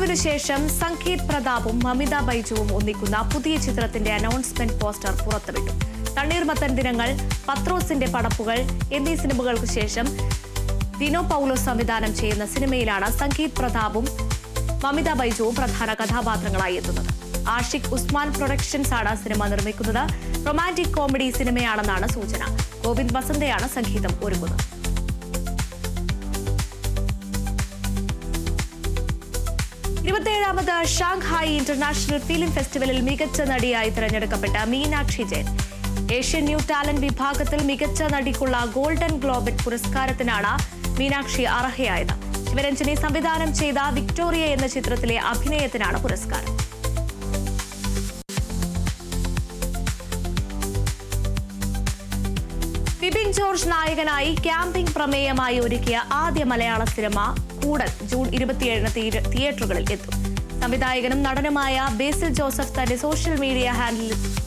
തെരഞ്ഞെടുപ്പിന് ശേഷം സംഗീത് പ്രതാപും മമിത ബൈജുവും ഒന്നിക്കുന്ന പുതിയ ചിത്രത്തിന്റെ അനൗൺസ്മെന്റ് പോസ്റ്റർ പുറത്തുവിട്ടു. തണ്ണീർമത്തൻ ദിനങ്ങൾ, പത്രോസിന്റെ പടപ്പുകൾ എന്നീ സിനിമകൾക്ക് ശേഷം ദിനോ പൗലോ സംവിധാനം ചെയ്യുന്ന സിനിമയിലാണ് സംഗീത് പ്രതാപും മമിത ബൈജുവും പ്രധാന കഥാപാത്രങ്ങളായി എത്തുന്നത്. ആഷിഖ് ഉസ്മാൻ പ്രൊഡക്ഷൻസ് ആണ് സിനിമ നിർമ്മിക്കുന്നത്. റൊമാന്റിക് കോമഡി സിനിമയാണെന്നാണ് സൂചന. ഗോവിന്ദ് വസന്തയാണ് സംഗീതം ഒരുക്കുന്നത്. 27ാമത് ഷാങ്ഹായ് ഇന്റർനാഷണൽ ഫിലിം ഫെസ്റ്റിവലിൽ മികച്ച നടിയായി തിരഞ്ഞെടുക്കപ്പെട്ട Meenakshi Jayan Asian new talent വിഭാഗത്തിൽ മികച്ച നടിക്കുള്ള ഗോൾഡൻ ഗ്ലോബറ്റ് പുരസ്കാരത്തിനാണ് മീനാക്ഷി അർഹയായത്. ശിവരഞ്ജനി സംവിധാനം ചെയ്ത വിക്ടോറിയ എന്ന ചിത്രത്തിലെ അഭിനയത്തിനാണ് പുരസ്കാരം. ബിബിൻ ജോർജ് നായകനായി ക്യാമ്പിംഗ് പ്രമേയമായി ഒരുക്കിയ ആദ്യ മലയാള സിനിമ കൂടൽ ജൂൺ 27-ന് തിയേറ്ററുകളിൽ എത്തും. സംവിധായകനും നടനുമായ ബേസിൽ ജോസഫ് തന്റെ സോഷ്യൽ മീഡിയ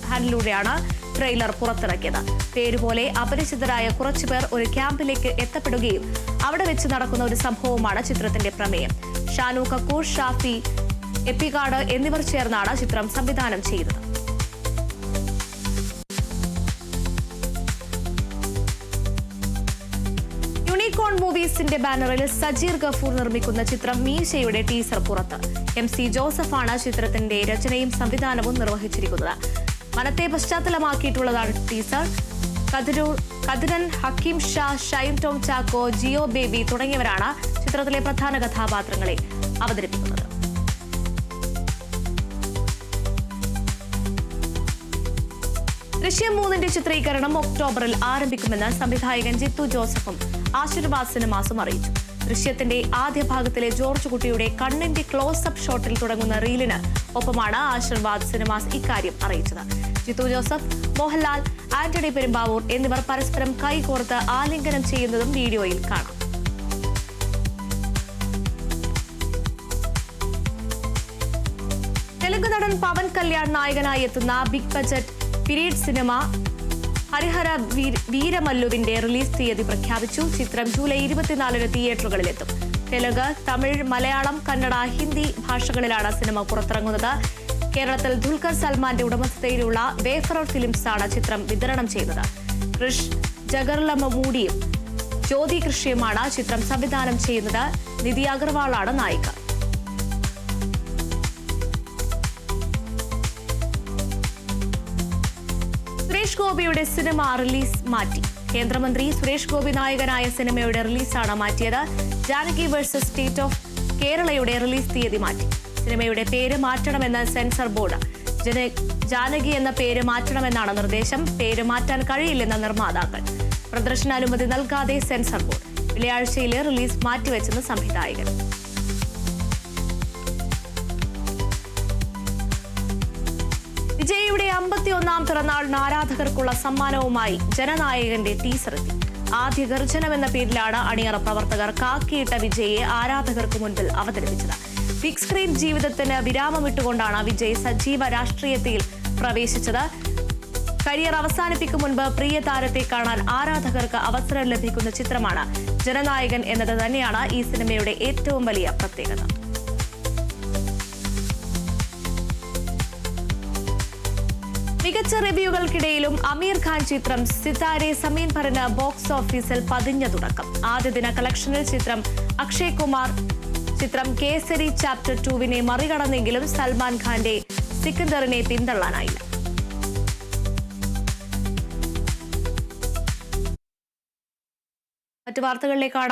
ഹാൻഡിലൂടെയാണ് ട്രെയിലർ പുറത്തിറക്കിയത്. പേരുപോലെ അപരിചിതരായ കുറച്ചുപേർ ഒരു ക്യാമ്പിലേക്ക് എത്തപ്പെടുകയും അവിടെ വെച്ച് നടക്കുന്ന ഒരു സംഭവമാണ് ചിത്രത്തിന്റെ പ്രമേയം. ഷാനു കപൂർ, ഷാഫി എപ്പികാട് എന്നിവർ ചേർന്നാണ് ചിത്രം സംവിധാനം ചെയ്തത്. യൂണിക്കോൺ മൂവീസിന്റെ ബാനറിൽ സജീർ ഗഫൂർ നിർമ്മിക്കുന്ന ചിത്രം മീശയുടെ ടീസർ പുറത്ത്. MC ജോസഫാണ് ചിത്രത്തിന്റെ രചനയും സംവിധാനവും നിർവഹിച്ചിരിക്കുന്നത്. വനത്തെ പശ്ചാത്തലമാക്കിയിട്ടുള്ളതാണ് ടീസർ. കതിരൻ, ഹക്കീം ഷാ, ഷൈൻ ടോം ചാക്കോ, ജിയോ ബേബി തുടങ്ങിയവരാണ് ചിത്രത്തിലെ പ്രധാന കഥാപാത്രങ്ങളെ അവതരിപ്പിക്കുന്നത്. ദൃശ്യം 3ന്റെ ചിത്രീകരണം ഒക്ടോബറിൽ ആരംഭിക്കുമെന്ന് സംവിധായകൻ ജിത്തു ജോസഫും ആശീർവാദ് സിനിമാസും അറിയിച്ചു. ദൃശ്യത്തിന്റെ ആദ്യ ഭാഗത്തിലെ ജോർജ് കുട്ടിയുടെ കണ്ണിന്റെ ക്ലോസപ്പ് ഷോട്ടിൽ തുടങ്ങുന്ന റീലിന് ഒപ്പമാണ് ആശീർവാദ് സിനിമാസ് ഇക്കാര്യം അറിയിച്ചത്. ജിത്തു ജോസഫ്, മോഹൻലാൽ, ആന്റണി പെരുമ്പാവൂർ എന്നിവർ പരസ്പരം കൈകോർത്ത് ആലിംഗനം ചെയ്യുന്നതും വീഡിയോയിൽ കാണാം. തെലുങ്ക് നടൻ പവൻ കല്യാൺ നായകനായി എത്തുന്ന big budget period cinema Hari വീരമല്ലുവിന്റെ റിലീസ് തീയതി പ്രഖ്യാപിച്ചു. ചിത്രം ജൂലൈ 24-ന് തിയേറ്ററുകളിലെത്തും. തെലുങ്ക്, തമിഴ്, മലയാളം, കന്നഡ, ഹിന്ദി ഭാഷകളിലാണ് സിനിമ പുറത്തിറങ്ങുന്നത്. കേരളത്തിൽ ദുൽഖർ സൽമാന്റെ ഉടമസ്ഥതയിലുള്ള വേഫറർ ഫിലിംസ് ആണ് ചിത്രം വിതരണം ചെയ്യുന്നത്. കൃഷ് ജഗർലമൂഡിയും ജ്യോതി കൃഷിയുമാണ് ചിത്രം സംവിധാനം ചെയ്യുന്നത്. നിധി അഗർവാളാണ് നായിക. സുരേഷ് ഗോപിയുടെ സിനിമ റിലീസ് മാറ്റി. കേന്ദ്രമന്ത്രി സുരേഷ് ഗോപി നായകനായ സിനിമയുടെ റിലീസാണ് മാറ്റിയത്. ജാനകി വേഴ്സസ് സ്റ്റേറ്റ് ഓഫ് കേരളയുടെ റിലീസ് തീയതി മാറ്റി. സിനിമയുടെ പേര് മാറ്റണമെന്ന് സെൻസർ ബോർഡ്. ജാനകി എന്ന പേര് മാറ്റണമെന്നാണ് നിർദ്ദേശം. പേര് മാറ്റാൻ കഴിയില്ലെന്ന നിർമ്മാതാക്കൾ. പ്രദർശനാനുമതി നൽകാതെ സെൻസർ ബോർഡ്. വെള്ളിയാഴ്ചയിലെ റിലീസ് മാറ്റിവെച്ചെന്ന് സംവിധായകൻ. വിജയിയുടെ 51ാം പിറന്നാളിന് ആരാധകർക്കുള്ള സമ്മാനവുമായി ജനനായകന്റെ ടീസർ എത്തി. ആദ്യ ഗർജനം എന്ന പേരിലാണ് അണിയറ പ്രവർത്തകർ കാക്കിയിട്ട വിജയെ ആരാധകർക്ക് മുൻപിൽ അവതരിപ്പിച്ചത്. ബിഗ് സ്ക്രീൻ ജീവിതത്തിന് വിരാമമിട്ടുകൊണ്ടാണ് വിജയ് സജീവ രാഷ്ട്രീയത്തിൽ പ്രവേശിച്ചത്. കരിയർ അവസാനിപ്പിക്കും മുൻപ് പ്രിയ താരത്തെ കാണാൻ ആരാധകർക്ക് അവസരം ലഭിക്കുന്ന ചിത്രമാണ് ജനനായകൻ എന്നത് തന്നെയാണ് ഈ സിനിമയുടെ ഏറ്റവും വലിയ പ്രത്യേകത. മികച്ച റിവ്യൂകൾക്കിടയിലും അമീർ ഖാൻ ചിത്രം സിതാരെ സമീൻ ഭറിന് ബോക്സ് ഓഫീസിൽ പതിഞ്ഞ തുടക്കം. ആദ്യ ദിന കളക്ഷനിൽ ചിത്രം അക്ഷയ് കുമാർ ചിത്രം കേസരി ചാപ്റ്റർ 2വിനെ മറികടന്നെങ്കിലും സൽമാൻ ഖാന്റെ സിക്കന്ദറിനെ പിന്തള്ളാനായില്ല. മറ്റു വാർത്തകളിലേക്കാണ്.